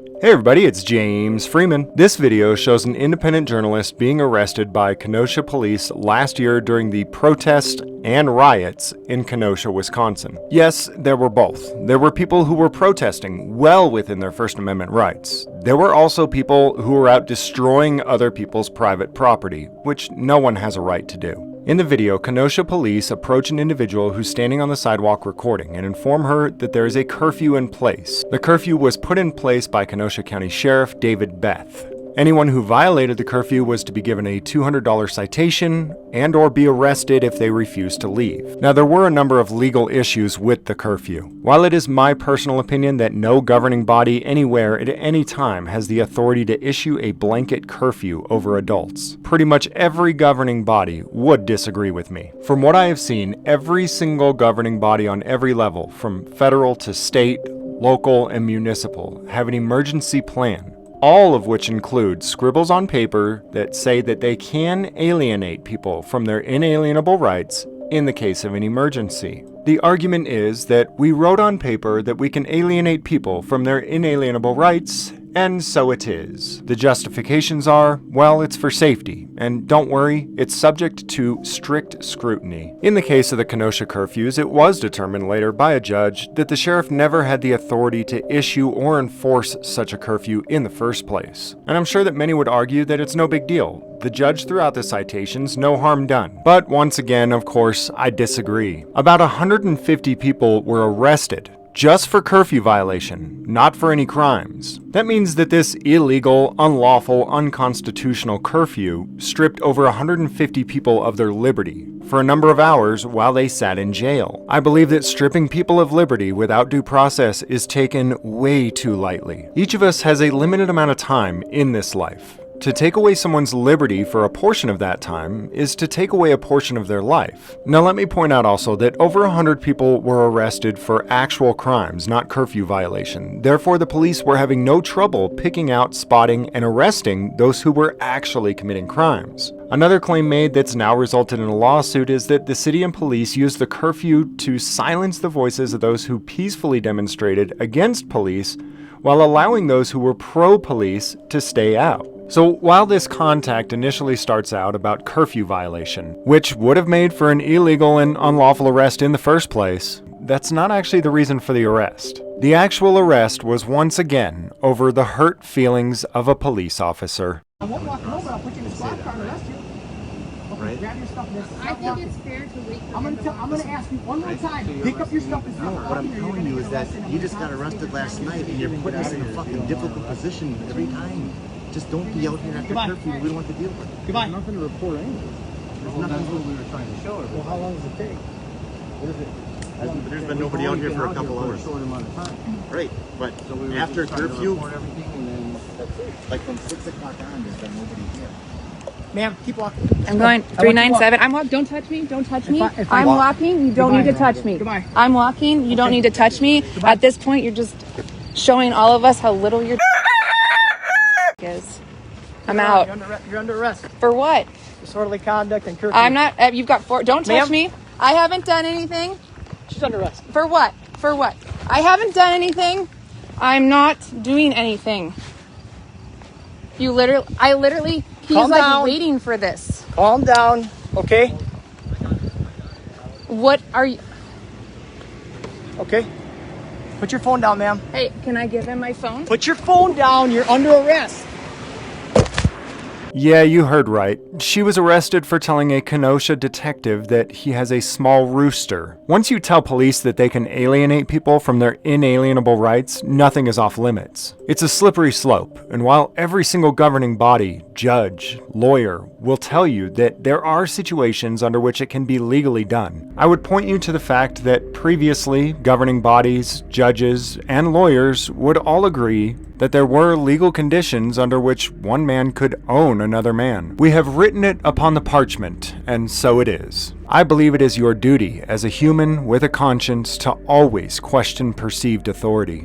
Hey everybody, it's James Freeman. This video shows an independent journalist being arrested by Kenosha police last year during the protests and riots in Kenosha, Wisconsin. Yes, there were both. There were people who were protesting well within their First Amendment rights. There were also people who were out destroying other people's private property, which no one has a right to do. In the video, Kenosha police approach an individual who's standing on the sidewalk recording and inform her that there is a curfew in place. The curfew was put in place by Kenosha County Sheriff David Beth. Anyone who violated the curfew was to be given a $200 citation and or be arrested if they refused to leave. Now, there were a number of legal issues with the curfew. While it is my personal opinion that no governing body anywhere at any time has the authority to issue a blanket curfew over adults, pretty much every governing body would disagree with me. From what I have seen, every single governing body on every level, from federal to state, local, and municipal, have an emergency plan, all of which include scribbles on paper that say that they can alienate people from their inalienable rights in the case of an emergency. The argument is that we wrote on paper that we can alienate people from their inalienable rights, and so it is. The justifications are, well, it's for safety, and don't worry, it's subject to strict scrutiny. In the case of the Kenosha curfews, it was determined later by a judge that the sheriff never had the authority to issue or enforce such a curfew in the first place. And I'm sure that many would argue that it's no big deal. The judge threw out the citations, no harm done. But once again, of course, I disagree. About 150 people were arrested just for curfew violation, not for any crimes. That means that this illegal, unlawful, unconstitutional curfew stripped over 150 people of their liberty for a number of hours while they sat in jail. I believe that stripping people of liberty without due process is taken way too lightly. Each of us has a limited amount of time in this life. To take away someone's liberty for a portion of that time is to take away a portion of their life. Now let me point out also that over 100 people were arrested for actual crimes, not curfew violation. Therefore, the police were having no trouble picking out, spotting, and arresting those who were actually committing crimes. Another claim made that's now resulted in a lawsuit is that the city and police used the curfew to silence the voices of those who peacefully demonstrated against police while allowing those who were pro-police to stay out. So while this contact initially starts out about curfew violation, which would have made for an illegal and unlawful arrest in the first place, that's not actually the reason for the arrest. The actual arrest was once again over the hurt feelings of a police officer. I won't walk over, I'll put you in the squad car and arrest you. Okay, right. Grab your stuff. I think it's fair to wait for I'm going to ask you one more time. Pick up your stuff and start. What I'm telling you is that you just got arrested last night and you're putting us in a fucking difficult position every time. Just don't be out here after curfew. We don't want to deal with it. Goodbye. There's nothing to report anyway. That's what we were trying to show her. Well, how long does it take? What is it? There's been nobody out here for a couple hours. Right, but after curfew, like from 6 o'clock on, there's been nobody here. Ma'am, keep walking. I'm going 397. I'm walking. Don't touch me. Don't touch me. I'm walking. You don't need to touch me. Goodbye. I'm walking. You don't need to touch me. At this point, you're just showing all of us how little your is. I'm out. You're under arrest. For what? Disorderly conduct and curfew. I'm not. You've got four. Don't touch me. I haven't done anything. She's under arrest. For what? For what? I haven't done anything. I'm not doing anything. You literally. I literally. He's Calm like down. waiting for this. Calm down, okay? What are you? Okay. Put your phone down, ma'am. Hey, can I give him my phone? Put your phone down. You're under arrest. Yeah, you heard right. She was arrested for telling a Kenosha detective that he has a small rooster. Once you tell police that they can alienate people from their inalienable rights, nothing is off limits. It's a slippery slope, and while every single governing body, judge, lawyer, will tell you that there are situations under which it can be legally done, I would point you to the fact that previously, governing bodies, judges, and lawyers would all agree that there were legal conditions under which one man could own another man. We have written it upon the parchment, and so it is. I believe it is your duty as a human with a conscience to always question perceived authority.